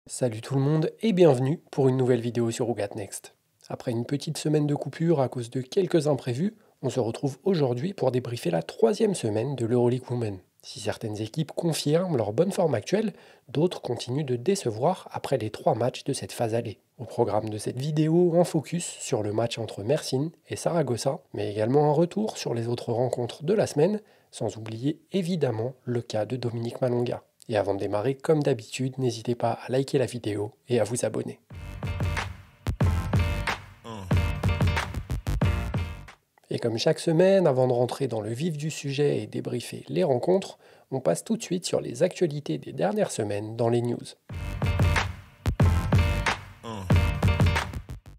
Salut tout le monde et bienvenue pour une nouvelle vidéo sur Who Got Next. Après une petite semaine de coupure à cause de quelques imprévus, on se retrouve aujourd'hui pour débriefer la troisième semaine de l'Euroleague Women. Si certaines équipes confirment leur bonne forme actuelle, d'autres continuent de décevoir après les 3 matchs de cette phase allée. Au programme de cette vidéo, un focus sur le match entre Mersin et Saragossa, mais également un retour sur les autres rencontres de la semaine, sans oublier évidemment le cas de Dominique Malonga. Et avant de démarrer, comme d'habitude, n'hésitez pas à liker la vidéo et à vous abonner. Et comme chaque semaine, avant de rentrer dans le vif du sujet et débriefer les rencontres, on passe tout de suite sur les actualités des dernières semaines dans les news.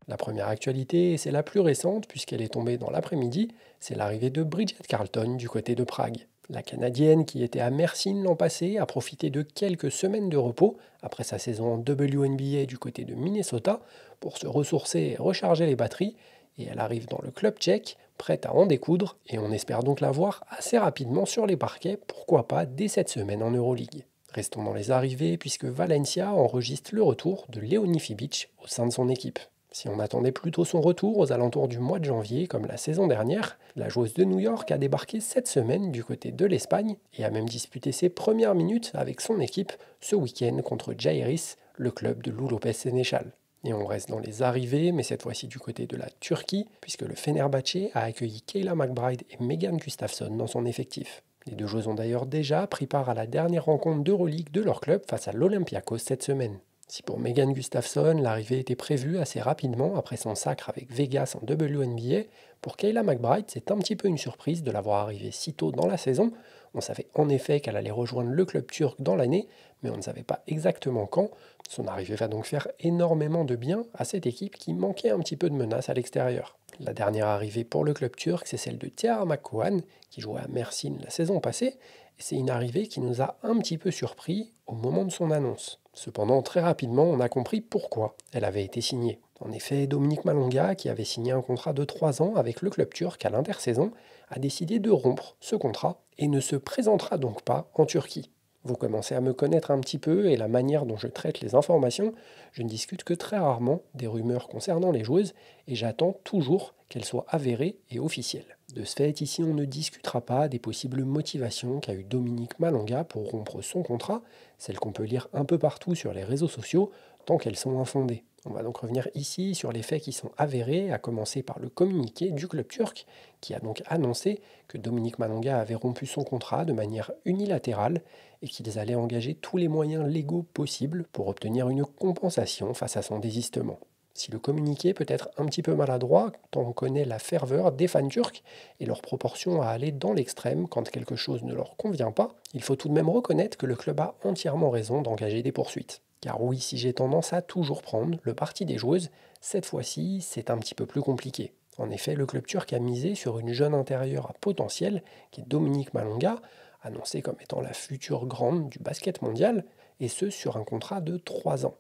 La première actualité, et c'est la plus récente puisqu'elle est tombée dans l'après-midi, c'est l'arrivée de Bridget Carlton du côté de Prague. La Canadienne, qui était à Mersin l'an passé, a profité de quelques semaines de repos après sa saison en WNBA du côté de Minnesota pour se ressourcer et recharger les batteries, et elle arrive dans le club tchèque, prête à en découdre, et on espère donc la voir assez rapidement sur les parquets, pourquoi pas dès cette semaine en Euroleague. Restons dans les arrivées puisque Valencia enregistre le retour de Leonie Fibic au sein de son équipe. Si on attendait plutôt son retour aux alentours du mois de janvier, comme la saison dernière, la joueuse de New York a débarqué cette semaine du côté de l'Espagne et a même disputé ses premières minutes avec son équipe ce week-end contre Jairis, le club de Lou Lopez Sénéchal. Et on reste dans les arrivées, mais cette fois-ci du côté de la Turquie, puisque le Fenerbahçe a accueilli Kayla McBride et Megan Gustafsson dans son effectif. Les deux joueuses ont d'ailleurs déjà pris part à la dernière rencontre d'Euroleague de leur club face à l'Olympiakos cette semaine. Si pour Megan Gustafsson, l'arrivée était prévue assez rapidement après son sacre avec Vegas en WNBA, pour Kayla McBride, c'est un petit peu une surprise de l'avoir arrivée si tôt dans la saison. On savait en effet qu'elle allait rejoindre le club turc dans l'année, mais on ne savait pas exactement quand. Son arrivée va donc faire énormément de bien à cette équipe qui manquait un petit peu de menace à l'extérieur. La dernière arrivée pour le club turc, c'est celle de Tiara McCowan, qui jouait à Mersin la saison passée, et c'est une arrivée qui nous a un petit peu surpris au moment de son annonce. Cependant, très rapidement, on a compris pourquoi elle avait été signée. En effet, Dominique Malonga, qui avait signé un contrat de 3 ans avec le club turc à l'intersaison, a décidé de rompre ce contrat et ne se présentera donc pas en Turquie. Vous commencez à me connaître un petit peu et la manière dont je traite les informations, je ne discute que très rarement des rumeurs concernant les joueuses et j'attends toujours qu'elles soient avérées et officielles. De ce fait, ici on ne discutera pas des possibles motivations qu'a eu Dominique Malonga pour rompre son contrat, celles qu'on peut lire un peu partout sur les réseaux sociaux, tant qu'elles sont infondées. On va donc revenir ici sur les faits qui sont avérés, à commencer par le communiqué du club turc, qui a donc annoncé que Dominique Malonga avait rompu son contrat de manière unilatérale et qu'ils allaient engager tous les moyens légaux possibles pour obtenir une compensation face à son désistement. Si le communiqué peut être un petit peu maladroit, tant on connaît la ferveur des fans turcs et leur proportion à aller dans l'extrême quand quelque chose ne leur convient pas, il faut tout de même reconnaître que le club a entièrement raison d'engager des poursuites. Car oui, si j'ai tendance à toujours prendre le parti des joueuses, cette fois-ci, c'est un petit peu plus compliqué. En effet, le club turc a misé sur une jeune intérieure à potentiel, qui est Dominique Malonga, annoncée comme étant la future grande du basket mondial, et ce sur un contrat de 3 ans.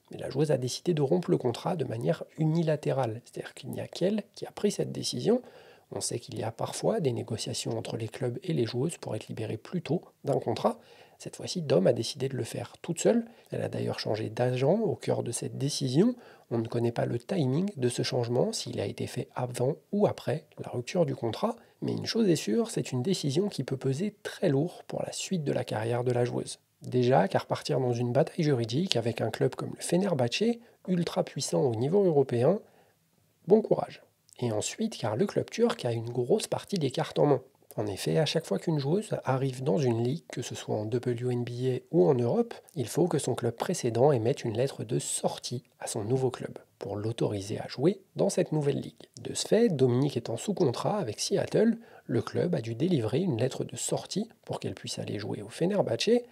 Mais la joueuse a décidé de rompre le contrat de manière unilatérale, c'est-à-dire qu'il n'y a qu'elle qui a pris cette décision. On sait qu'il y a parfois des négociations entre les clubs et les joueuses pour être libérées plus tôt d'un contrat. Cette fois-ci, Dom a décidé de le faire toute seule. Elle a d'ailleurs changé d'agent au cœur de cette décision. On ne connaît pas le timing de ce changement, s'il a été fait avant ou après la rupture du contrat. Mais une chose est sûre, c'est une décision qui peut peser très lourd pour la suite de la carrière de la joueuse. Déjà, car partir dans une bataille juridique avec un club comme le Fenerbahçe, ultra puissant au niveau européen, bon courage. Et ensuite, car le club turc a une grosse partie des cartes en main. En effet, à chaque fois qu'une joueuse arrive dans une ligue, que ce soit en WNBA ou en Europe, il faut que son club précédent émette une lettre de sortie à son nouveau club pour l'autoriser à jouer dans cette nouvelle ligue. De ce fait, Dominique étant sous contrat avec Seattle, le club a dû délivrer une lettre de sortie pour qu'elle puisse aller jouer au Fenerbahçe.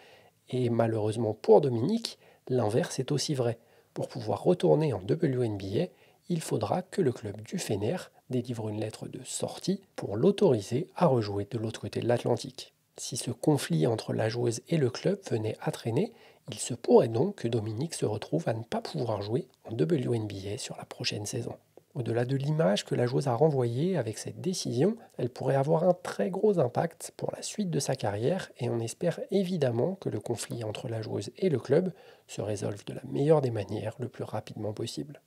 Et malheureusement pour Dominique, l'inverse est aussi vrai. Pour pouvoir retourner en WNBA, il faudra que le club du Fener délivre une lettre de sortie pour l'autoriser à rejouer de l'autre côté de l'Atlantique. Si ce conflit entre la joueuse et le club venait à traîner, il se pourrait donc que Dominique se retrouve à ne pas pouvoir jouer en WNBA sur la prochaine saison. Au-delà de l'image que la joueuse a renvoyée avec cette décision, elle pourrait avoir un très gros impact pour la suite de sa carrière et on espère évidemment que le conflit entre la joueuse et le club se résolve de la meilleure des manières le plus rapidement possible.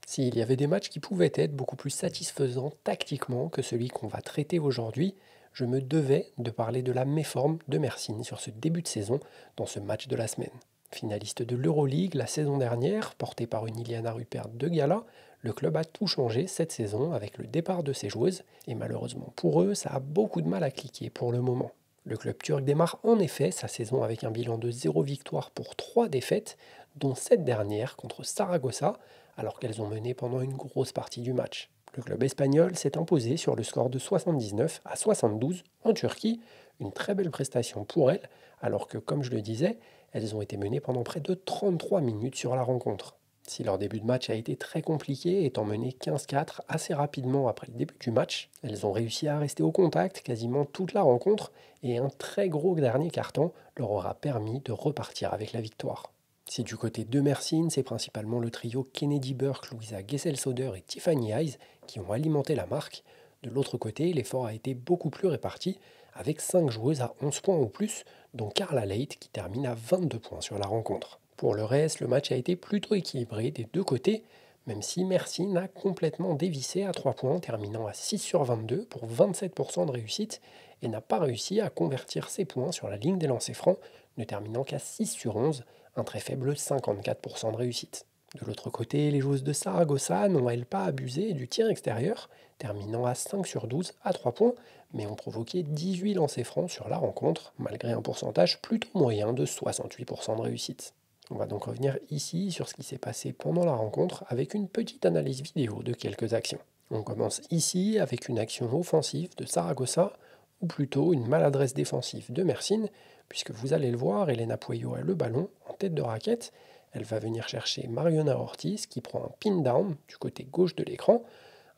S'il y avait des matchs qui pouvaient être beaucoup plus satisfaisants tactiquement que celui qu'on va traiter aujourd'hui, je me devais de parler de la méforme de Mersin sur ce début de saison dans ce match de la semaine. Finaliste de l'Euroleague la saison dernière, porté par une Iliana Rupert de gala, le club a tout changé cette saison avec le départ de ses joueuses et malheureusement pour eux, ça a beaucoup de mal à cliquer pour le moment. Le club turc démarre en effet sa saison avec un bilan de 0 victoire pour 3 défaites, dont 7 dernières contre Saragossa, alors qu'elles ont mené pendant une grosse partie du match. Le club espagnol s'est imposé sur le score de 79 à 72 en Turquie, une très belle prestation pour elles, alors que, comme je le disais, elles ont été menées pendant près de 33 minutes sur la rencontre. Si leur début de match a été très compliqué, étant mené 15-4 assez rapidement après le début du match, elles ont réussi à rester au contact quasiment toute la rencontre et un très gros dernier carton leur aura permis de repartir avec la victoire. Si du côté de Mersin, c'est principalement le trio Kennedy Burke, Louisa Gesell-Soder et Tiffany Hayes qui ont alimenté la marque, de l'autre côté, l'effort a été beaucoup plus réparti, avec 5 joueuses à 11 points ou plus, dont Carla Leight qui termine à 22 points sur la rencontre. Pour le reste, le match a été plutôt équilibré des deux côtés, même si Mersin a complètement dévissé à 3 points, terminant à 6 sur 22 pour 27% de réussite, et n'a pas réussi à convertir ses points sur la ligne des lancers francs, ne terminant qu'à 6 sur 11, un très faible 54% de réussite. De l'autre côté, les joueuses de Saragossa n'ont elles pas abusé du tir extérieur, terminant à 5 sur 12 à 3 points, mais ont provoqué 18 lancers francs sur la rencontre, malgré un pourcentage plutôt moyen de 68% de réussite. On va donc revenir ici sur ce qui s'est passé pendant la rencontre avec une petite analyse vidéo de quelques actions. On commence ici avec une action offensive de Saragossa, ou plutôt une maladresse défensive de Mersin, puisque vous allez le voir, Elena Pueyo a le ballon en tête de raquette. Elle va venir chercher Mariona Ortiz qui prend un pin down du côté gauche de l'écran.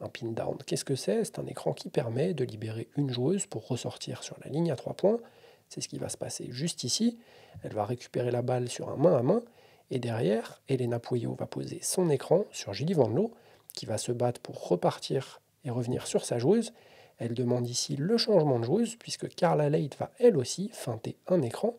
Un pin down, qu'est-ce que c'est? C'est un écran qui permet de libérer une joueuse pour ressortir sur la ligne à 3 points. C'est ce qui va se passer juste ici. Elle va récupérer la balle sur un main à main. Et derrière, Elena Pueyo va poser son écran sur Julie Van Loo, qui va se battre pour repartir et revenir sur sa joueuse. Elle demande ici le changement de joueuse, puisque Carla Leight va elle aussi feinter un écran.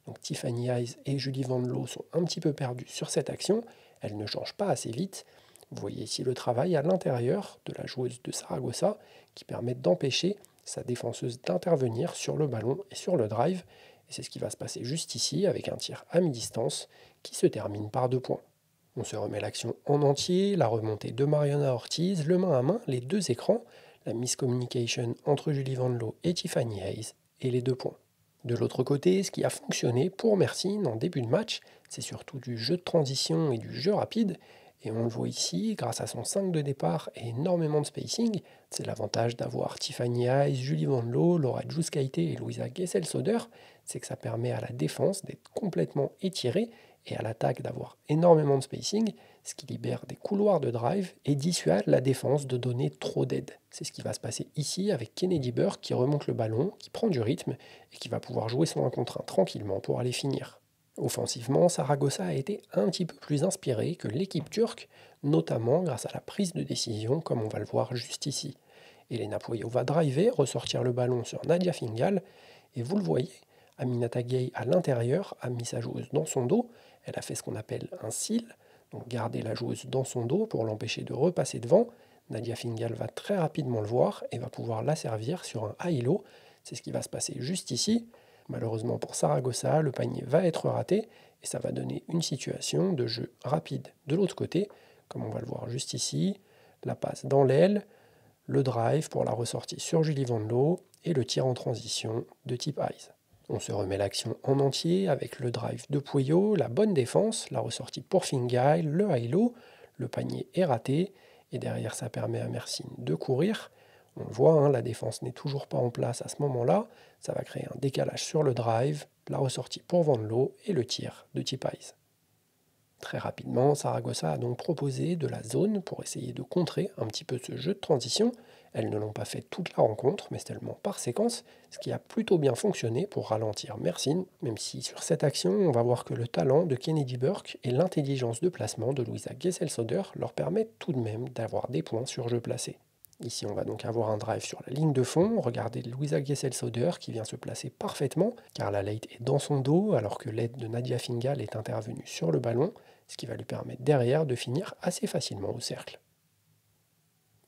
Donc Tiffany Hayes et Julie Van Loo sont un petit peu perdues sur cette action. Elles ne changent pas assez vite. Vous voyez ici le travail à l'intérieur de la joueuse de Saragossa qui permet d'empêcher sa défenseuse d'intervenir sur le ballon et sur le drive. Et c'est ce qui va se passer juste ici avec un tir à mi-distance qui se termine par 2 points. On se remet l'action en entier, la remontée de Mariona Ortiz, le main à main, les deux écrans, la miscommunication entre Julie Van Loo et Tiffany Hayes et les 2 points. De l'autre côté, ce qui a fonctionné pour Mersin en début de match, c'est surtout du jeu de transition et du jeu rapide. Et on le voit ici, grâce à son 5 de départ et énormément de spacing, c'est l'avantage d'avoir Tiffany Hayes, Julie Van Loo, Laura Djouskaite et Louisa Gesell-Soder, c'est que ça permet à la défense d'être complètement étirée et à l'attaque d'avoir énormément de spacing, ce qui libère des couloirs de drive et dissuade la défense de donner trop d'aide. C'est ce qui va se passer ici avec Kennedy Burke qui remonte le ballon, qui prend du rythme et qui va pouvoir jouer son 1 contre 1 tranquillement pour aller finir. Offensivement, Saragossa a été un petit peu plus inspiré que l'équipe turque, notamment grâce à la prise de décision, comme on va le voir juste ici. Elena Pueyo va driver, ressortir le ballon sur Nadia Fingal, et vous le voyez, Aminata Gay à l'intérieur a mis sa joueuse dans son dos, elle a fait ce qu'on appelle un seal, donc garder la joueuse dans son dos pour l'empêcher de repasser devant. Nadia Fingal va très rapidement le voir et va pouvoir la servir sur un high low, c'est ce qui va se passer juste ici. Malheureusement pour Saragossa, le panier va être raté et ça va donner une situation de jeu rapide de l'autre côté, comme on va le voir juste ici, la passe dans l'aile, le drive pour la ressortie sur Julie Van Loo et le tir en transition de type Eyes. On se remet l'action en entier avec le drive de Pueyo, la bonne défense, la ressortie pour Fingal, le high-low, le panier est raté et derrière ça permet à Mersin de courir. On le voit, hein, la défense n'est toujours pas en place à ce moment-là. Ça va créer un décalage sur le drive, la ressortie pour Van Loo et le tir de type Eyes. Très rapidement, Saragossa a donc proposé de la zone pour essayer de contrer un petit peu ce jeu de transition. Elles ne l'ont pas fait toute la rencontre, mais seulement par séquence, ce qui a plutôt bien fonctionné pour ralentir Mersine, même si sur cette action, on va voir que le talent de Kennedy Burke et l'intelligence de placement de Louisa Gesell-Sauder leur permettent tout de même d'avoir des points sur jeu placé. Ici, on va donc avoir un drive sur la ligne de fond. Regardez Louisa Gesell-Sauder qui vient se placer parfaitement, car la late est dans son dos, alors que l'aide de Nadia Fingal est intervenue sur le ballon, ce qui va lui permettre derrière de finir assez facilement au cercle.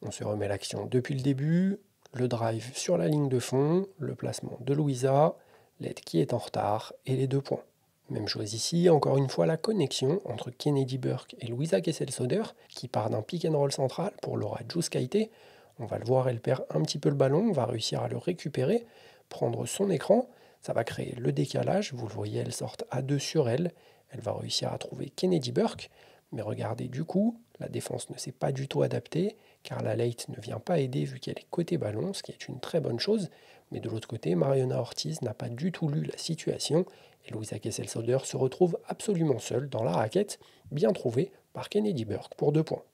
On se remet l'action depuis le début, le drive sur la ligne de fond, le placement de Louisa, l'aide qui est en retard et les 2 points. Même chose ici, encore une fois la connexion entre Kennedy Burke et Louisa Gesell-Sauder qui part d'un pick and roll central pour Laura Jouskaite. On va le voir, elle perd un petit peu le ballon, on va réussir à le récupérer, prendre son écran, ça va créer le décalage, vous le voyez, elle sort à 2 sur elle, elle va réussir à trouver Kennedy Burke, mais regardez du coup, la défense ne s'est pas du tout adaptée, car la late ne vient pas aider vu qu'elle est côté ballon, ce qui est une très bonne chose, mais de l'autre côté, Mariona Ortiz n'a pas du tout lu la situation, et Louisa Gesell-Sauder se retrouve absolument seule dans la raquette, bien trouvée par Kennedy Burke pour 2 points.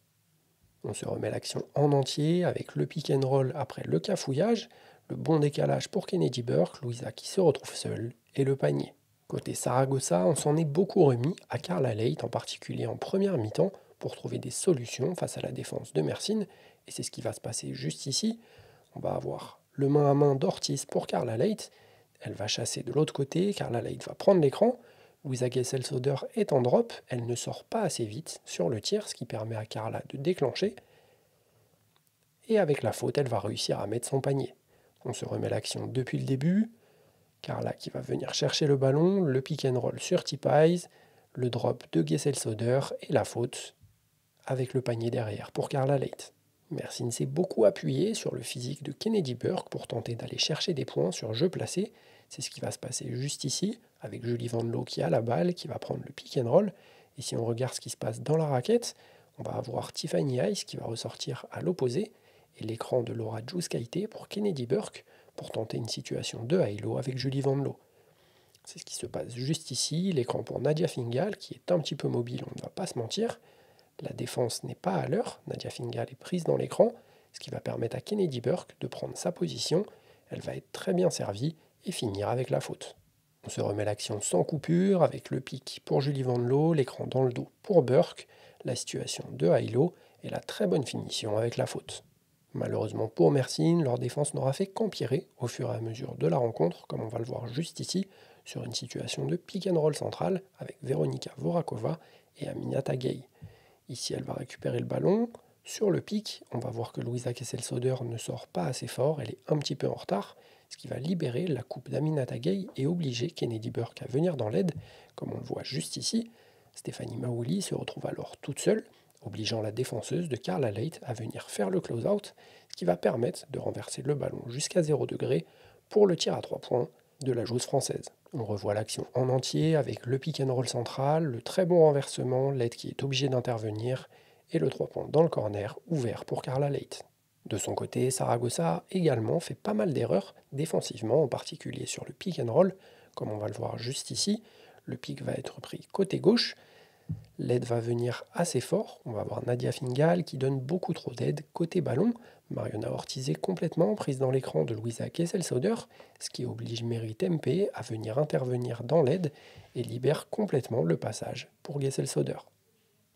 On se remet l'action en entier avec le pick and roll après le cafouillage, le bon décalage pour Kennedy Burke, Louisa qui se retrouve seule, et le panier. Côté Saragossa, on s'en est beaucoup remis à Carla Leight, en particulier en première mi-temps, pour trouver des solutions face à la défense de Mersine, et c'est ce qui va se passer juste ici. On va avoir le main à main d'Ortiz pour Carla Leight, elle va chasser de l'autre côté, Carla Leight va prendre l'écran, Louisa Gesell-Sauder est en drop, elle ne sort pas assez vite sur le tir, ce qui permet à Carla de déclencher, et avec la faute, elle va réussir à mettre son panier. On se remet l'action depuis le début, Carla qui va venir chercher le ballon, le pick and roll sur T-Pies, le drop de Gesell-Sauder et la faute avec le panier derrière pour Carla Leight. Mersine s'est beaucoup appuyé sur le physique de Kennedy Burke pour tenter d'aller chercher des points sur jeu placé. C'est ce qui va se passer juste ici, avec Julie Van Loo qui a la balle, qui va prendre le pick and roll. Et si on regarde ce qui se passe dans la raquette, on va avoir Tiffany Ice qui va ressortir à l'opposé, et l'écran de Laura Jouskaite pour Kennedy Burke, pour tenter une situation de high-low avec Julie Van Loo. C'est ce qui se passe juste ici, l'écran pour Nadia Fingal, qui est un petit peu mobile, on ne va pas se mentir. La défense n'est pas à l'heure, Nadia Fingal est prise dans l'écran, ce qui va permettre à Kennedy Burke de prendre sa position. Elle va être très bien servie et finir avec la faute. On se remet l'action sans coupure, avec le pic pour Julie Van Loo, l'écran dans le dos pour Burke, la situation de high-low et la très bonne finition avec la faute. Malheureusement pour Mersine, leur défense n'aura fait qu'empirer au fur et à mesure de la rencontre, comme on va le voir juste ici, sur une situation de pick and roll central avec Veronika Vorakova et Aminata Gay. Ici, elle va récupérer le ballon. Sur le pic, on va voir que Louisa Gesell-Sauder ne sort pas assez fort, elle est un petit peu en retard, ce qui va libérer la coupe d'Aminata Gay et obliger Kennedy Burke à venir dans l'aide, comme on le voit juste ici. Stéphanie Maouli se retrouve alors toute seule, obligeant la défenseuse de Carla Leight à venir faire le close-out, ce qui va permettre de renverser le ballon jusqu'à 0 degré pour le tir à 3 points de la joueuse française. On revoit l'action en entier avec le pick and roll central, le très bon renversement, l'aide qui est obligée d'intervenir, et le 3 points dans le corner ouvert pour Carla Leight. De son côté, Saragossa a également fait pas mal d'erreurs défensivement, en particulier sur le pick and roll, comme on va le voir juste ici. Le pick va être pris côté gauche, l'aide va venir assez fort, on va voir Nadia Fingal qui donne beaucoup trop d'aide côté ballon, Mariona Ortiz est complètement prise dans l'écran de Louisa Gesell-Sauder, ce qui oblige Mary Tempe à venir intervenir dans l'aide et libère complètement le passage pour Gesell-Sauder.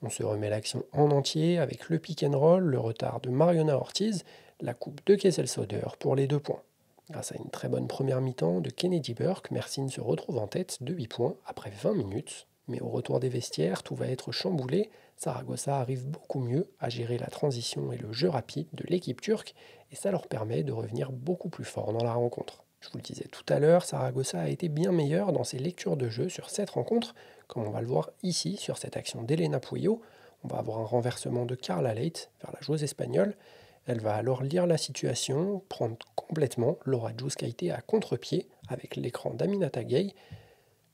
On se remet l'action en entier avec le pick and roll, le retard de Mariona Ortiz, la coupe de Gesell-Sauder pour les 2 points. Grâce à une très bonne première mi-temps de Kennedy Burke, Mersine se retrouve en tête de 8 points après 20 minutes. Mais au retour des vestiaires, tout va être chamboulé. Saragossa arrive beaucoup mieux à gérer la transition et le jeu rapide de l'équipe turque, et ça leur permet de revenir beaucoup plus fort dans la rencontre. Je vous le disais tout à l'heure, Saragossa a été bien meilleur dans ses lectures de jeu sur cette rencontre, comme on va le voir ici sur cette action d'Elena Puello. On va avoir un renversement de Carla Leight vers la joueuse espagnole. Elle va alors lire la situation, prendre complètement Laura Jouskaite à contre-pied avec l'écran d'Aminata Gay.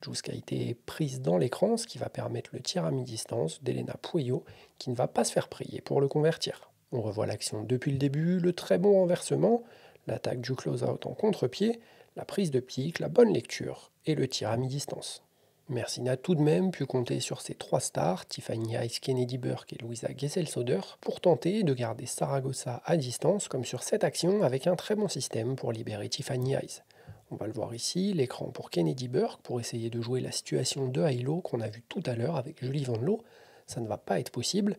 Jouskaite est prise dans l'écran, ce qui va permettre le tir à mi-distance d'Elena Puello, qui ne va pas se faire prier pour le convertir. On revoit l'action depuis le début, le très bon renversement, l'attaque du close-out en contre-pied, la prise de pique, la bonne lecture et le tir à mi-distance. Mersin a tout de même pu compter sur ses trois stars, Tiffany Hayes, Kennedy Burke et Louisa Gesell-Soder, pour tenter de garder Saragossa à distance, comme sur cette action, avec un très bon système pour libérer Tiffany Hayes. On va le voir ici, l'écran pour Kennedy Burke, pour essayer de jouer la situation de high-low qu'on a vu tout à l'heure avec Julie Van Loo. Ça ne va pas être possible.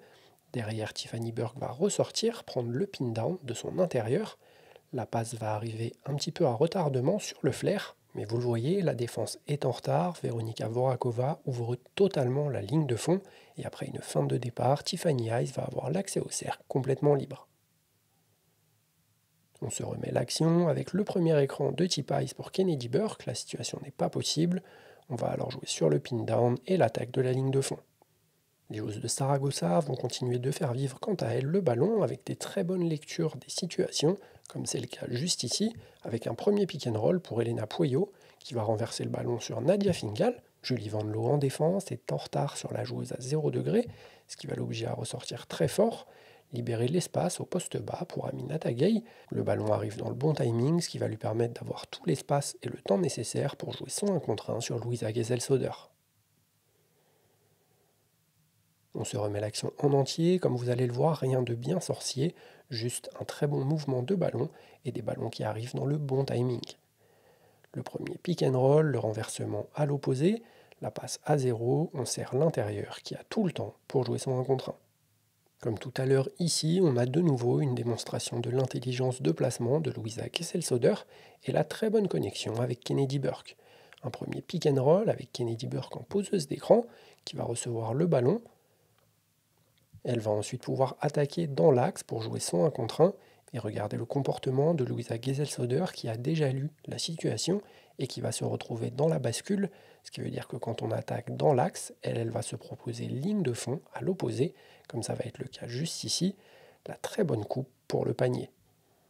Derrière, Tiffany Burke va ressortir, prendre le pin down de son intérieur. La passe va arriver un petit peu à retardement sur le flair, mais vous le voyez, la défense est en retard. Veronika Voráčová ouvre totalement la ligne de fond, et après une feinte de départ, Tiffany Hayes va avoir l'accès au cercle complètement libre. On se remet l'action avec le premier écran de Tip Hayes pour Kennedy Burke. La situation n'est pas possible. On va alors jouer sur le pin down et l'attaque de la ligne de fond. Les joueuses de Saragossa vont continuer de faire vivre quant à elles le ballon avec des très bonnes lectures des situations, comme c'est le cas juste ici, avec un premier pick and roll pour Elena Pueyo, qui va renverser le ballon sur Nadia Fingal. Julie Van Loo en défense est en retard sur la joueuse à 0 degré, ce qui va l'obliger à ressortir très fort, libérer l'espace au poste bas pour Aminata Gay. Le ballon arrive dans le bon timing, ce qui va lui permettre d'avoir tout l'espace et le temps nécessaire pour jouer son 1 contre 1 sur Louisa Gesell-Soder. On se remet l'action en entier, comme vous allez le voir, rien de bien sorcier, juste un très bon mouvement de ballon et des ballons qui arrivent dans le bon timing. Le premier pick and roll, le renversement à l'opposé, la passe à 0, on sert l'intérieur qui a tout le temps pour jouer son 1 contre 1. Comme tout à l'heure ici, on a de nouveau une démonstration de l'intelligence de placement de Louisa Gesell-Soder et la très bonne connexion avec Kennedy Burke. Un premier pick and roll avec Kennedy Burke en poseuse d'écran qui va recevoir le ballon. Elle va ensuite pouvoir attaquer dans l'axe pour jouer son 1 contre 1 et regarder le comportement de Louisa Gesell-Soder qui a déjà lu la situation et qui va se retrouver dans la bascule, ce qui veut dire que quand on attaque dans l'axe, elle va se proposer ligne de fond à l'opposé, comme ça va être le cas juste ici, la très bonne coupe pour le panier.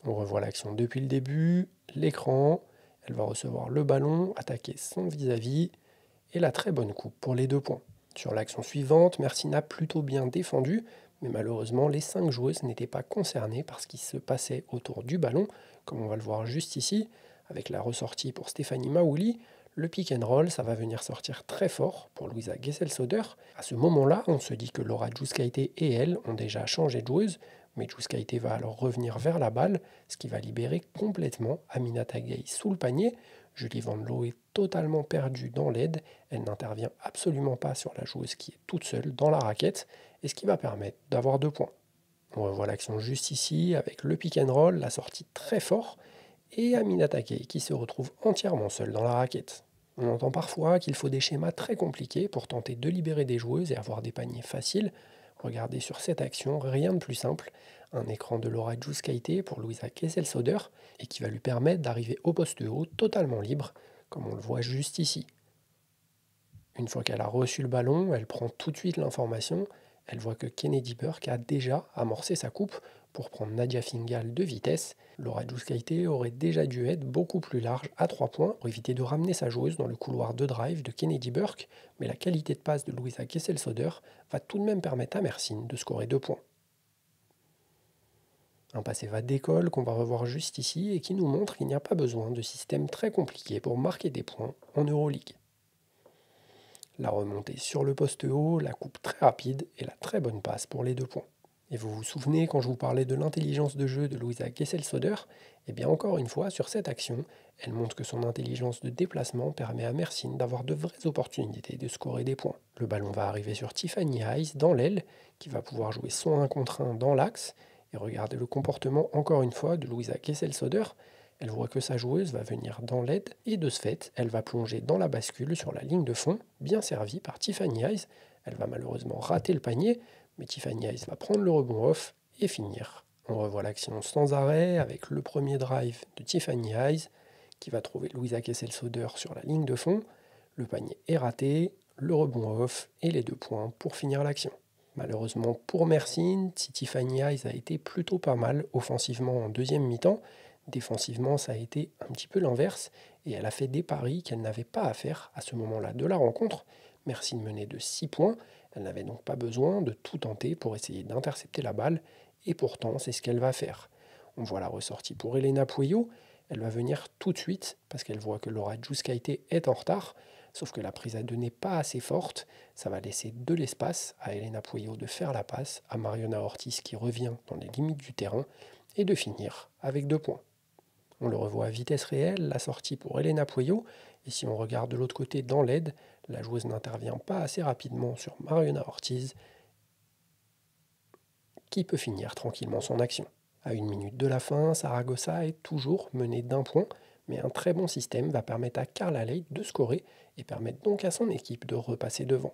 On revoit l'action depuis le début, l'écran, elle va recevoir le ballon, attaquer son vis-à-vis et la très bonne coupe pour les 2 points. Sur l'action suivante, Mersin a plutôt bien défendu, mais malheureusement les 5 joueuses n'étaient pas concernées par ce qui se passait autour du ballon, comme on va le voir juste ici, avec la ressortie pour Stéphanie Maouli. Le pick and roll, ça va venir sortir très fort pour Louisa Gesell-Soder. À ce moment-là, on se dit que Laura Djouskaite et elle ont déjà changé de joueuse, mais Djouskaite va alors revenir vers la balle, ce qui va libérer complètement Aminata Gay sous le panier. Julie Van Loo est totalement perdue dans l'aide, elle n'intervient absolument pas sur la joueuse qui est toute seule dans la raquette, et ce qui va permettre d'avoir 2 points. On revoit l'action juste ici avec le pick and roll, la sortie très fort, et Aminata Gay qui se retrouve entièrement seule dans la raquette. On entend parfois qu'il faut des schémas très compliqués pour tenter de libérer des joueuses et avoir des paniers faciles. Regardez sur cette action, rien de plus simple, un écran de Laura Djouskaite pour Louisa Gesell-Soder et qui va lui permettre d'arriver au poste haut totalement libre, comme on le voit juste ici. Une fois qu'elle a reçu le ballon, elle prend tout de suite l'information, elle voit que Kennedy Burke a déjà amorcé sa coupe pour prendre Nadia Fingal de vitesse. Laura Djouskaite aurait déjà dû être beaucoup plus large à 3 points pour éviter de ramener sa joueuse dans le couloir de drive de Kennedy Burke, mais la qualité de passe de Louisa Gesell-Soder va tout de même permettre à Mersin de scorer 2 points. Un passé va d'école qu'on va revoir juste ici et qui nous montre qu'il n'y a pas besoin de système très compliqué pour marquer des points en Euroleague. La remontée sur le poste haut, la coupe très rapide et la très bonne passe pour les 2 points. Et vous vous souvenez quand je vous parlais de l'intelligence de jeu de Louisa Gesell-Soder? Eh bien encore une fois, sur cette action, elle montre que son intelligence de déplacement permet à Mersin d'avoir de vraies opportunités de scorer des points. Le ballon va arriver sur Tiffany Hayes dans l'aile, qui va pouvoir jouer son 1 contre 1 dans l'axe, et regardez le comportement encore une fois de Louisa Gesell-Soder. Elle voit que sa joueuse va venir dans l'aide et de ce fait, elle va plonger dans la bascule sur la ligne de fond, bien servie par Tiffany Hayes. Elle va malheureusement rater le panier, mais Tiffany Hayes va prendre le rebond off et finir. On revoit l'action sans arrêt avec le premier drive de Tiffany Hayes qui va trouver Louisa Gesell-Soder sur la ligne de fond. Le panier est raté, le rebond off et les 2 points pour finir l'action. Malheureusement pour Mersin, Tiffany Hayes a été plutôt pas mal offensivement en deuxième mi-temps. Défensivement, ça a été un petit peu l'inverse et elle a fait des paris qu'elle n'avait pas à faire à ce moment-là de la rencontre. Mersin menait de 6 points, elle n'avait donc pas besoin de tout tenter pour essayer d'intercepter la balle et pourtant c'est ce qu'elle va faire. On voit la ressortie pour Elena Pueyo, elle va venir tout de suite parce qu'elle voit que Laura Djouskaite est en retard. sauf que la prise à deux n'est pas assez forte, ça va laisser de l'espace à Elena Pueyo de faire la passe, à Mariona Ortiz qui revient dans les limites du terrain, et de finir avec 2 points. On le revoit à vitesse réelle, la sortie pour Elena Pueyo, et si on regarde de l'autre côté dans l'aide, la joueuse n'intervient pas assez rapidement sur Mariona Ortiz, qui peut finir tranquillement son action. À 1 minute de la fin, Saragossa est toujours menée d'1 point, mais un très bon système va permettre à Carla Leight de scorer et permettre donc à son équipe de repasser devant.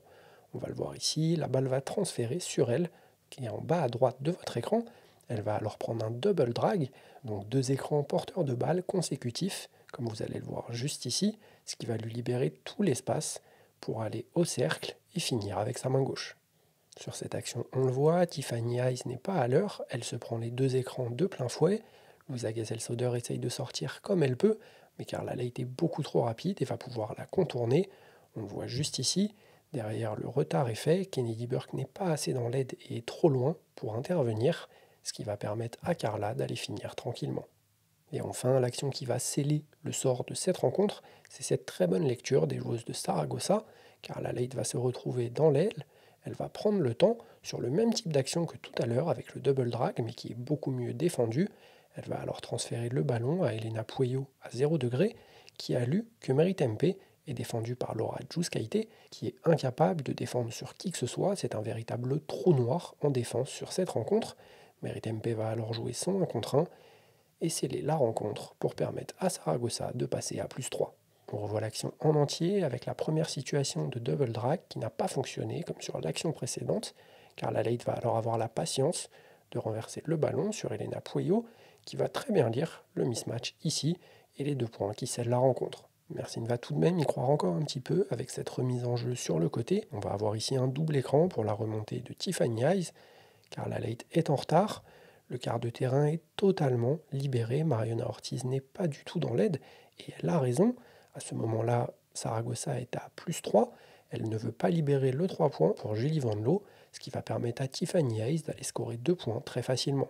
On va le voir ici, la balle va transférer sur elle, qui est en bas à droite de votre écran. Elle va alors prendre un double drag, donc 2 écrans porteurs de balles consécutifs, comme vous allez le voir juste ici, ce qui va lui libérer tout l'espace pour aller au cercle et finir avec sa main gauche. Sur cette action, on le voit, Tiffany Hayes n'est pas à l'heure, elle se prend les 2 écrans de plein fouet. Louisa Gazelle-Soder essaye de sortir comme elle peut, mais Carla Leight est beaucoup trop rapide et va pouvoir la contourner. On le voit juste ici, derrière le retard est fait, Kennedy Burke n'est pas assez dans l'aide et est trop loin pour intervenir, ce qui va permettre à Carla d'aller finir tranquillement. Et enfin, l'action qui va sceller le sort de cette rencontre, c'est cette très bonne lecture des joueuses de Saragossa. Carla Leight va se retrouver dans l'aile, elle va prendre le temps sur le même type d'action que tout à l'heure avec le double drag, mais qui est beaucoup mieux défendu. Elle va alors transférer le ballon à Elena Pueyo à 0 degré, qui a lu que Mary Tempe est défendue par Laura Giuskaite, qui est incapable de défendre sur qui que ce soit. C'est un véritable trou noir en défense sur cette rencontre. Mary Tempe va alors jouer son 1 contre 1 et sceller la rencontre pour permettre à Saragossa de passer à +3. On revoit l'action en entier avec la première situation de double drag qui n'a pas fonctionné comme sur l'action précédente, car la Leight va alors avoir la patience de renverser le ballon sur Elena Pueyo qui va très bien lire le mismatch ici et les 2 points qui scellent la rencontre. Mersine va tout de même y croire encore un petit peu avec cette remise en jeu sur le côté. On va avoir ici un double écran pour la remontée de Tiffany Hayes, car la Leight est en retard. Le quart de terrain est totalement libéré. Mariona Ortiz n'est pas du tout dans l'aide et elle a raison. À ce moment-là, Saragossa est à +3. Elle ne veut pas libérer le 3 points pour Julie Van Loo, ce qui va permettre à Tiffany Hayes d'aller scorer 2 points très facilement.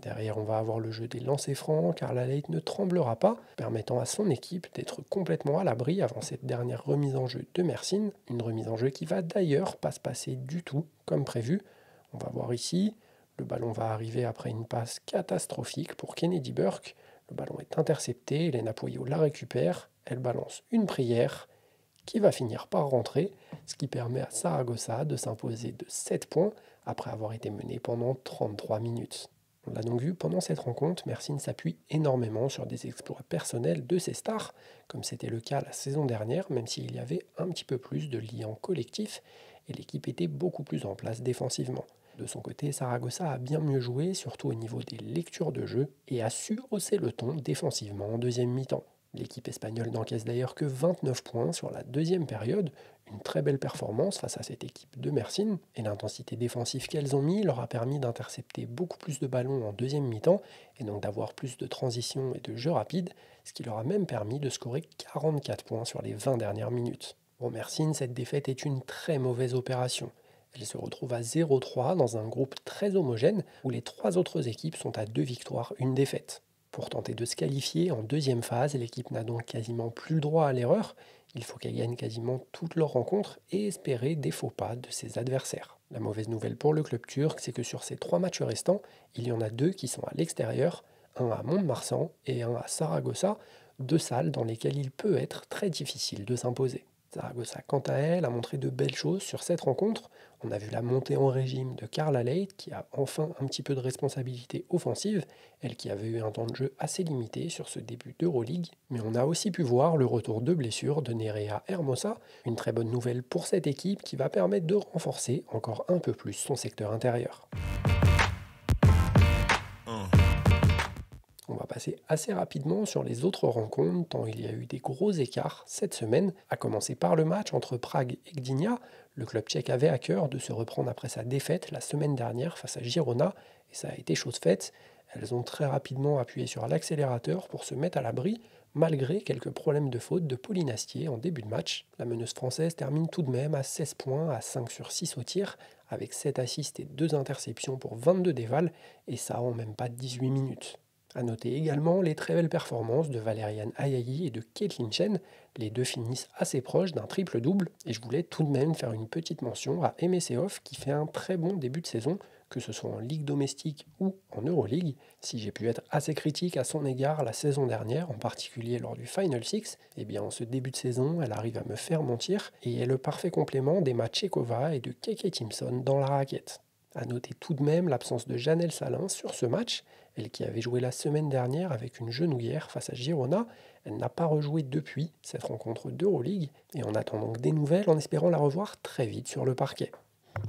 Derrière, on va avoir le jeu des lancers francs, car la Leight ne tremblera pas, permettant à son équipe d'être complètement à l'abri avant cette dernière remise en jeu de Mersine. Une remise en jeu qui va d'ailleurs pas se passer du tout comme prévu. On va voir ici, le ballon va arriver après une passe catastrophique pour Kennedy Burke. Le ballon est intercepté, Elena Pueyo la récupère, elle balance une prière qui va finir par rentrer, ce qui permet à Saragossa de s'imposer de 7 points après avoir été menée pendant 33 minutes. On l'a donc vu pendant cette rencontre, Mersine s'appuie énormément sur des exploits personnels de ses stars, comme c'était le cas la saison dernière, même s'il y avait un petit peu plus de liens collectifs et l'équipe était beaucoup plus en place défensivement. De son côté, Saragossa a bien mieux joué, surtout au niveau des lectures de jeu, et a su hausser le ton défensivement en deuxième mi-temps. L'équipe espagnole n'encaisse d'ailleurs que 29 points sur la deuxième période, une très belle performance face à cette équipe de Mersine, et l'intensité défensive qu'elles ont mis leur a permis d'intercepter beaucoup plus de ballons en deuxième mi-temps, et donc d'avoir plus de transitions et de jeux rapides, ce qui leur a même permis de scorer 44 points sur les 20 dernières minutes. Pour Mersine, cette défaite est une très mauvaise opération. Elle se retrouve à 0-3 dans un groupe très homogène où les 3 autres équipes sont à 2 victoires, 1 défaite. Pour tenter de se qualifier en deuxième phase, l'équipe n'a donc quasiment plus le droit à l'erreur. Il faut qu'elle gagne quasiment toutes leurs rencontres et espérer des faux pas de ses adversaires. La mauvaise nouvelle pour le club turc, c'est que sur ces 3 matchs restants, il y en a 2 qui sont à l'extérieur, un à Mont-de-Marsan et un à Saragossa, 2 salles dans lesquelles il peut être très difficile de s'imposer. Saragossa, quant à elle, a montré de belles choses sur cette rencontre. On a vu la montée en régime de Carla Leight, qui a enfin un petit peu de responsabilité offensive, elle qui avait eu un temps de jeu assez limité sur ce début d'Euroleague. Mais on a aussi pu voir le retour de blessure de Nerea Hermosa, une très bonne nouvelle pour cette équipe qui va permettre de renforcer encore un peu plus son secteur intérieur. On va passer assez rapidement sur les autres rencontres, tant il y a eu des gros écarts cette semaine, à commencer par le match entre Prague et Gdynia. Le club tchèque avait à cœur de se reprendre après sa défaite la semaine dernière face à Girona, et ça a été chose faite. Elles ont très rapidement appuyé sur l'accélérateur pour se mettre à l'abri, malgré quelques problèmes de faute de Pauline Astier en début de match. La meneuse française termine tout de même à 16 points, à 5 sur 6 au tir, avec 7 assists et 2 interceptions pour 22 dévals, et ça en même pas 18 minutes. À noter également les très belles performances de Valériane Ayayi et de Caitlin Chen. Les deux finissent assez proches d'un triple-double. Et je voulais tout de même faire une petite mention à MSEOF qui fait un très bon début de saison, que ce soit en Ligue domestique ou en Euroleague. Si j'ai pu être assez critique à son égard la saison dernière, en particulier lors du Final Six, eh bien en ce début de saison, elle arrive à me faire mentir et est le parfait complément d'Emma Tchekova et de Keke Thompson dans la raquette. A noter tout de même l'absence de Janelle Salin sur ce match, elle qui avait joué la semaine dernière avec une genouillère face à Girona. Elle n'a pas rejoué depuis cette rencontre d'Euroleague et on attend donc des nouvelles en espérant la revoir très vite sur le parquet.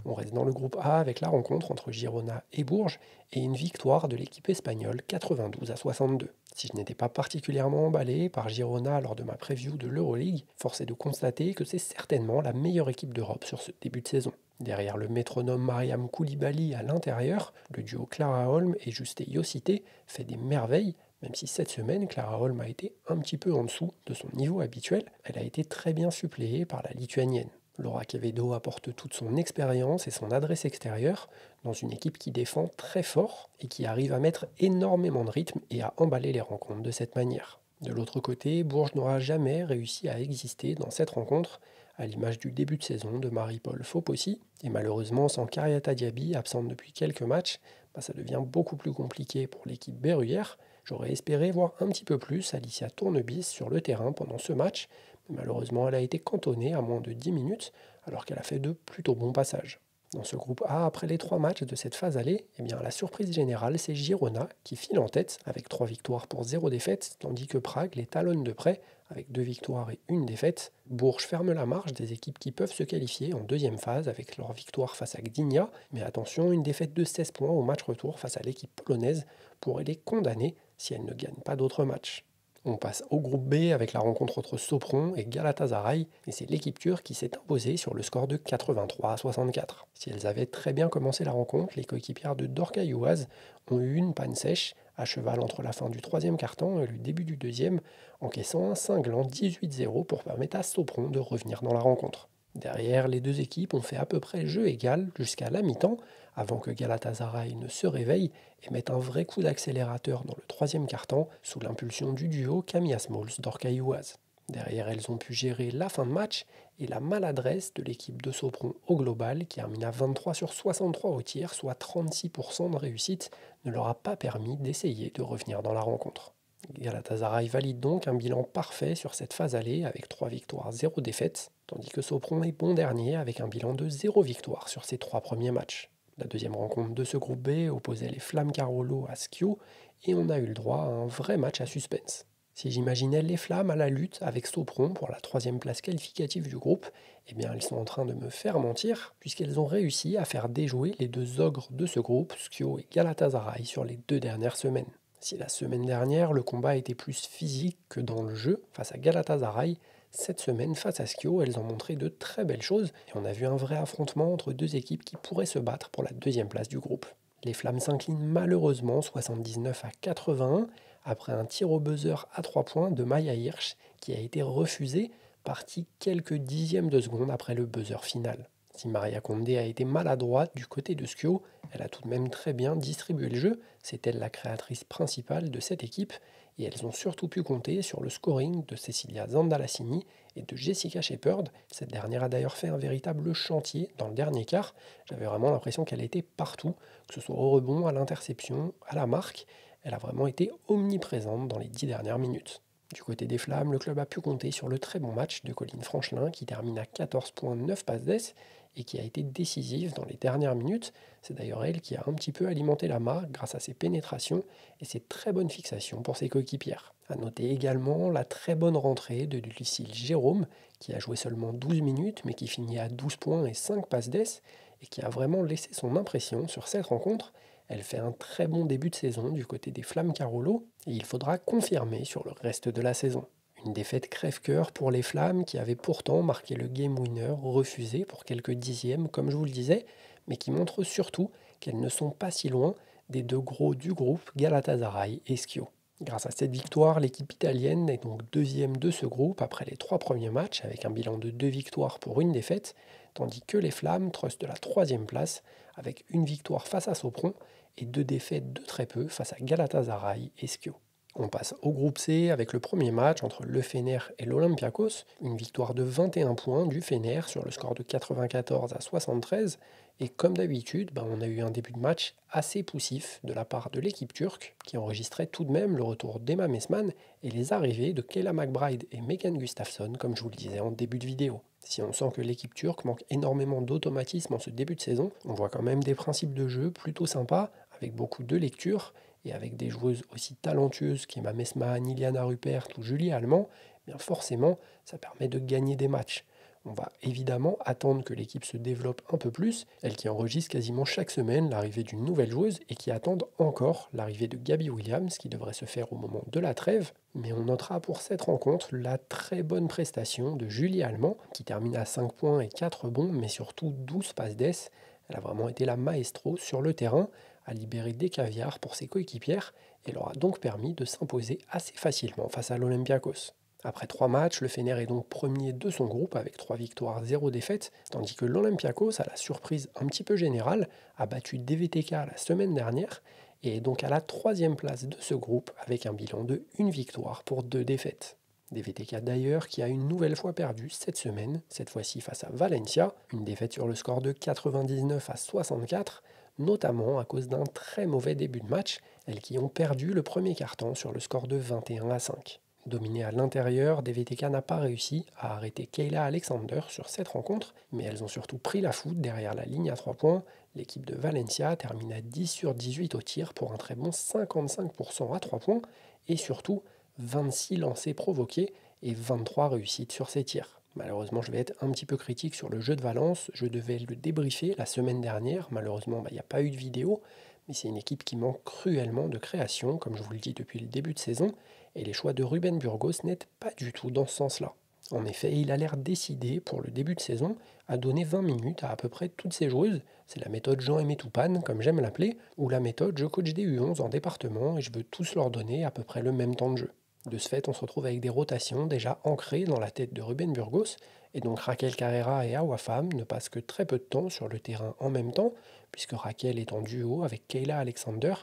On reste dans le groupe A avec la rencontre entre Girona et Bourges et une victoire de l'équipe espagnole 92-62. Si je n'étais pas particulièrement emballé par Girona lors de ma preview de l'Euroleague, force est de constater que c'est certainement la meilleure équipe d'Europe sur ce début de saison. Derrière le métronome Mariam Koulibaly à l'intérieur, le duo Clara Holm et Juste Yosité fait des merveilles, même si cette semaine, Clara Holm a été un petit peu en dessous de son niveau habituel, elle a été très bien suppléée par la Lituanienne. Laura Quevedo apporte toute son expérience et son adresse extérieure dans une équipe qui défend très fort et qui arrive à mettre énormément de rythme et à emballer les rencontres de cette manière. De l'autre côté, Bourges n'aura jamais réussi à exister dans cette rencontre, à l'image du début de saison de Marie-Paul Fopossi, et malheureusement sans Kariata Diaby, absente depuis quelques matchs, ça devient beaucoup plus compliqué pour l'équipe berruyère. J'aurais espéré voir un petit peu plus Alicia Tournebis sur le terrain pendant ce match, mais malheureusement elle a été cantonnée à moins de 10 minutes, alors qu'elle a fait de plutôt bons passages. Dans ce groupe A, après les 3 matchs de cette phase allée, la surprise générale, c'est Girona qui file en tête avec 3 victoires pour 0 défaite, tandis que Prague les talonne de près avec 2 victoires et 1 défaite. Bourges ferme la marche des équipes qui peuvent se qualifier en deuxième phase avec leur victoire face à Gdynia, mais attention, une défaite de 16 points au match retour face à l'équipe polonaise pourrait les condamner si elles ne gagnent pas d'autres matchs. On passe au groupe B avec la rencontre entre Sopron et Galatasaray, et c'est l'équipe turque qui s'est imposée sur le score de 83-64. Si elles avaient très bien commencé la rencontre, les coéquipières de Dorka Youaz ont eu une panne sèche, à cheval entre la fin du troisième quart-temps et le début du deuxième, encaissant un cinglant 18-0 pour permettre à Sopron de revenir dans la rencontre. Derrière, les deux équipes ont fait à peu près jeu égal jusqu'à la mi-temps, avant que Galatasaray ne se réveille et mette un vrai coup d'accélérateur dans le troisième quart-temps sous l'impulsion du duo Camilla Smalls d'Orka Youaz. Derrière, elles ont pu gérer la fin de match et la maladresse de l'équipe de Sopron au global, qui termine à 23 sur 63 au tir, soit 36% de réussite, ne leur a pas permis d'essayer de revenir dans la rencontre. Galatasaray valide donc un bilan parfait sur cette phase allée avec 3 victoires, 0 défaites, tandis que Sopron est bon dernier avec un bilan de 0 victoire sur ses 3 premiers matchs. La deuxième rencontre de ce groupe B opposait les Flammes Carolo à Schio et on a eu le droit à un vrai match à suspense. Si j'imaginais les Flammes à la lutte avec Sopron pour la 3e place qualificative du groupe, elles sont en train de me faire mentir puisqu'elles ont réussi à faire déjouer les deux ogres de ce groupe, Schio et Galatasaray, sur les 2 dernières semaines. Si la semaine dernière, le combat était plus physique que dans le jeu face à Galatasaray, cette semaine, face à Schio, elles ont montré de très belles choses et on a vu un vrai affrontement entre deux équipes qui pourraient se battre pour la 2e place du groupe. Les Flammes s'inclinent malheureusement 79-81 après un tir au buzzer à 3 points de Maya Hirsch qui a été refusé, parti quelques dixièmes de seconde après le buzzer final. Si Maria Condé a été maladroite du côté de Schio, elle a tout de même très bien distribué le jeu, c'est elle la créatrice principale de cette équipe, et elles ont surtout pu compter sur le scoring de Cecilia Zandalassini et de Jessica Shepherd. Cette dernière a d'ailleurs fait un véritable chantier dans le dernier quart, j'avais vraiment l'impression qu'elle était partout, que ce soit au rebond, à l'interception, à la marque, elle a vraiment été omniprésente dans les 10 dernières minutes. Du côté des Flammes, le club a pu compter sur le très bon match de Colline Franchelin qui termine à 14 points, 9 passes d'ess et qui a été décisive dans les dernières minutes. C'est d'ailleurs elle qui a un petit peu alimenté la marque grâce à ses pénétrations et ses très bonnes fixations pour ses coéquipières. A noter également la très bonne rentrée de Lucille Jérôme qui a joué seulement 12 minutes mais qui finit à 12 points et 5 passes d'ess et qui a vraiment laissé son impression sur cette rencontre. Elle fait un très bon début de saison du côté des Flammes Carolo et il faudra confirmer sur le reste de la saison. Une défaite crève-cœur pour les Flammes qui avaient pourtant marqué le game winner refusé pour quelques dixièmes comme je vous le disais, mais qui montre surtout qu'elles ne sont pas si loin des deux gros du groupe Galatasaray et Schio. Grâce à cette victoire, l'équipe italienne est donc 2e de ce groupe après les 3 premiers matchs avec un bilan de 2 victoires pour 1 défaite, tandis que les Flammes trustent de la 3e place avec 1 victoire face à Sopron et 2 défaites de très peu face à Galatasaray et Skio. On passe au groupe C avec le premier match entre le Fener et l'Olympiakos, une victoire de 21 points du Fener sur le score de 94 à 73, et comme d'habitude, on a eu un début de match assez poussif de la part de l'équipe turque, qui enregistrait tout de même le retour d'Emma Mesman et les arrivées de Kayla McBride et Megan Gustafsson, comme je vous le disais en début de vidéo. Si on sent que l'équipe turque manque énormément d'automatisme en ce début de saison, on voit quand même des principes de jeu plutôt sympas, avec beaucoup de lecture, et avec des joueuses aussi talentueuses qu'Emma Mesman, Iliana Rupert ou Julie Allemand, bien forcément, ça permet de gagner des matchs. On va évidemment attendre que l'équipe se développe un peu plus, elle qui enregistre quasiment chaque semaine l'arrivée d'une nouvelle joueuse et qui attendent encore l'arrivée de Gabby Williams qui devrait se faire au moment de la trêve. Mais on notera pour cette rencontre la très bonne prestation de Julie Allemand qui termine à 5 points et 4 bons, mais surtout 12 passes d'ess. Elle a vraiment été la maestro sur le terrain, a libéré des caviars pour ses coéquipières et leur a donc permis de s'imposer assez facilement face à l'Olympiakos. Après 3 matchs, le Fener est donc premier de son groupe avec 3 victoires, 0 défaites, tandis que l'Olympiakos, à la surprise un petit peu générale, a battu DVTK la semaine dernière et est donc à la 3e place de ce groupe avec un bilan de 1 victoire pour 2 défaites. DVTK d'ailleurs qui a une nouvelle fois perdu cette semaine, cette fois-ci face à Valencia, une défaite sur le score de 99 à 64, notamment à cause d'un très mauvais début de match, elles qui ont perdu le premier quart-temps sur le score de 21 à 5. Dominé à l'intérieur, DVTK n'a pas réussi à arrêter Kayla Alexander sur cette rencontre, mais elles ont surtout pris la foudre derrière la ligne à 3 points. L'équipe de Valencia termine à 10 sur 18 au tir pour un très bon 55% à 3 points, et surtout 26 lancers provoqués et 23 réussites sur ces tirs. Malheureusement, je vais être un petit peu critique sur le jeu de Valence, je devais le débriefer la semaine dernière, malheureusement il n'y a pas eu de vidéo, mais c'est une équipe qui manque cruellement de création, comme je vous le dis depuis le début de saison, et les choix de Ruben Burgos n'aident pas du tout dans ce sens-là. En effet, il a l'air décidé pour le début de saison à donner 20 minutes à peu près toutes ses joueuses. C'est la méthode Jean-Aimé Toupane, comme j'aime l'appeler, ou la méthode je coach des U11 en département et je veux tous leur donner à peu près le même temps de jeu. De ce fait, on se retrouve avec des rotations déjà ancrées dans la tête de Ruben Burgos, et donc Raquel Carrera et Awafam ne passent que très peu de temps sur le terrain en même temps, puisque Raquel est en duo avec Kayla Alexander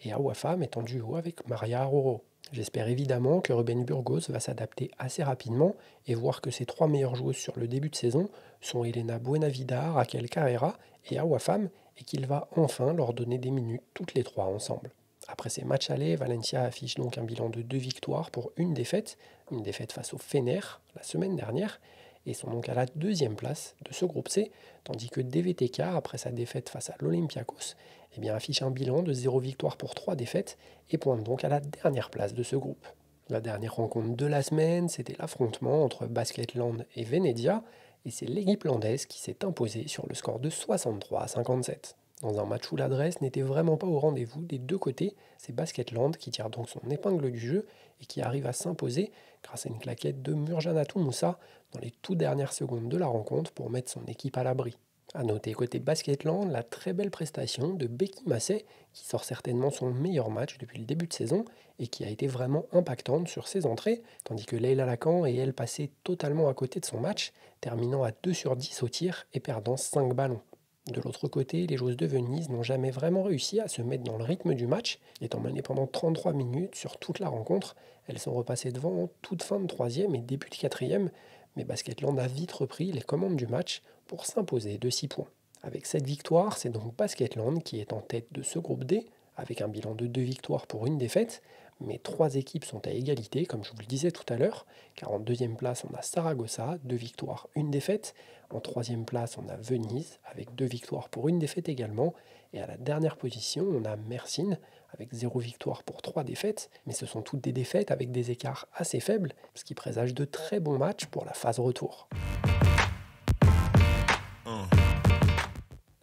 et Awafam est en duo avec Maria Aroro. J'espère évidemment que Ruben Burgos va s'adapter assez rapidement et voir que ses 3 meilleures joueuses sur le début de saison sont Elena Buenavida, Raquel Carrera et Awafam et qu'il va enfin leur donner des minutes toutes les 3 ensemble. Après ces matchs allés, Valencia affiche donc un bilan de 2 victoires pour une défaite face au Fener la semaine dernière, et sont donc à la 2e place de ce groupe C, tandis que DVTK, après sa défaite face à l'Olympiakos, affiche un bilan de 0 victoire pour 3 défaites et pointe donc à la dernière place de ce groupe. La dernière rencontre de la semaine, c'était l'affrontement entre Basketland et Venezia, et c'est l'équipe landaise qui s'est imposée sur le score de 63 à 57. Dans un match où l'adresse n'était vraiment pas au rendez-vous des deux côtés, c'est Basketland qui tire donc son épingle du jeu et qui arrive à s'imposer grâce à une claquette de Murjanatou Moussa dans les toutes dernières secondes de la rencontre pour mettre son équipe à l'abri. A noter côté Basketland la très belle prestation de Becky Massey qui sort certainement son meilleur match depuis le début de saison et qui a été vraiment impactante sur ses entrées, tandis que Leila Lacan est elle passée totalement à côté de son match, terminant à 2 sur 10 au tir et perdant 5 ballons. De l'autre côté, les joueuses de Venise n'ont jamais vraiment réussi à se mettre dans le rythme du match, étant menées pendant 33 minutes sur toute la rencontre. Elles sont repassées devant en toute fin de 3e et début de 4e, mais Basketland a vite repris les commandes du match pour s'imposer de 6 points. Avec cette victoire, c'est donc Basketland qui est en tête de ce groupe D, avec un bilan de 2 victoires pour une défaite, mais 3 équipes sont à égalité, comme je vous le disais tout à l'heure, car en 2e place, on a Saragossa, 2 victoires, 1 défaite. En 3e place, on a Venise, avec 2 victoires pour 1 défaite également. Et à la dernière position, on a Mersin, avec 0 victoire pour 3 défaites. Mais ce sont toutes des défaites avec des écarts assez faibles, ce qui présage de très bons matchs pour la phase retour.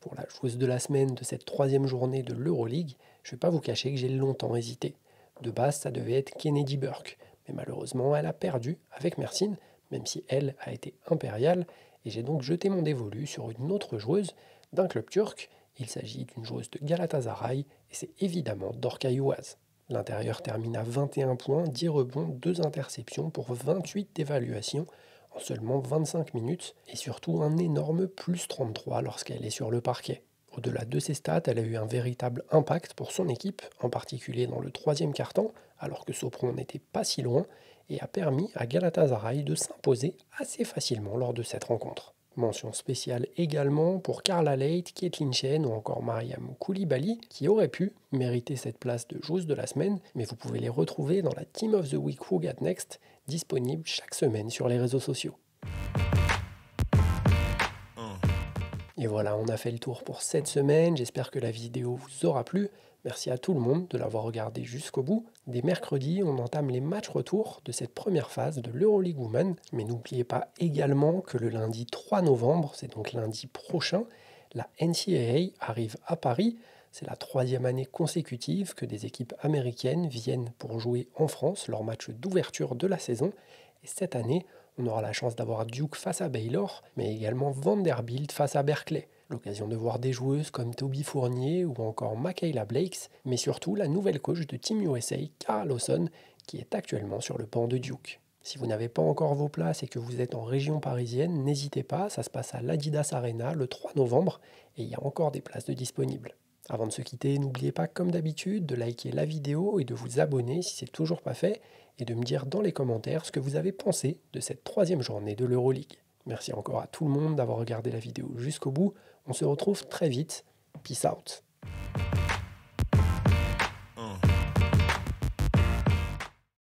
Pour la joueuse de la semaine de cette 3e journée de l'Euroleague, je ne vais pas vous cacher que j'ai longtemps hésité. De base, ça devait être Kennedy Burke, mais malheureusement, elle a perdu avec Mersin, même si elle a été impériale, et j'ai donc jeté mon dévolu sur une autre joueuse d'un club turc. Il s'agit d'une joueuse de Galatasaray, et c'est évidemment Dorka Youaz. L'intérieur termine à 21 points, 10 rebonds, 2 interceptions pour 28 d'évaluation en seulement 25 minutes, et surtout un énorme plus 33 lorsqu'elle est sur le parquet. Au-delà de ses stats, elle a eu un véritable impact pour son équipe, en particulier dans le troisième quart-temps, alors que Sopron n'était pas si loin, et a permis à Galatasaray de s'imposer assez facilement lors de cette rencontre. Mention spéciale également pour Carla Leight, Caitlin Chen ou encore Mariam Koulibaly, qui auraient pu mériter cette place de joueuse de la semaine, mais vous pouvez les retrouver dans la Team of the Week Who Got Next, disponible chaque semaine sur les réseaux sociaux. Et voilà, on a fait le tour pour cette semaine, j'espère que la vidéo vous aura plu. Merci à tout le monde de l'avoir regardé jusqu'au bout. Dès mercredi, on entame les matchs retour de cette première phase de l'Euroleague Women. Mais n'oubliez pas également que le lundi 3 novembre, c'est donc lundi prochain, la NCAA arrive à Paris. C'est la troisième année consécutive que des équipes américaines viennent pour jouer en France leur match d'ouverture de la saison. Et cette année, on aura la chance d'avoir Duke face à Baylor, mais également Vanderbilt face à Berkeley. L'occasion de voir des joueuses comme Toby Fournier ou encore Makayla Blakes, mais surtout la nouvelle coach de Team USA, Cara Lawson, qui est actuellement sur le banc de Duke. Si vous n'avez pas encore vos places et que vous êtes en région parisienne, n'hésitez pas, ça se passe à l'Adidas Arena le 3 novembre et il y a encore des places de disponibles. Avant de se quitter, n'oubliez pas comme d'habitude de liker la vidéo et de vous abonner si c'est toujours pas fait et de me dire dans les commentaires ce que vous avez pensé de cette troisième journée de l'Euroleague. Merci encore à tout le monde d'avoir regardé la vidéo jusqu'au bout. On se retrouve très vite. Peace out.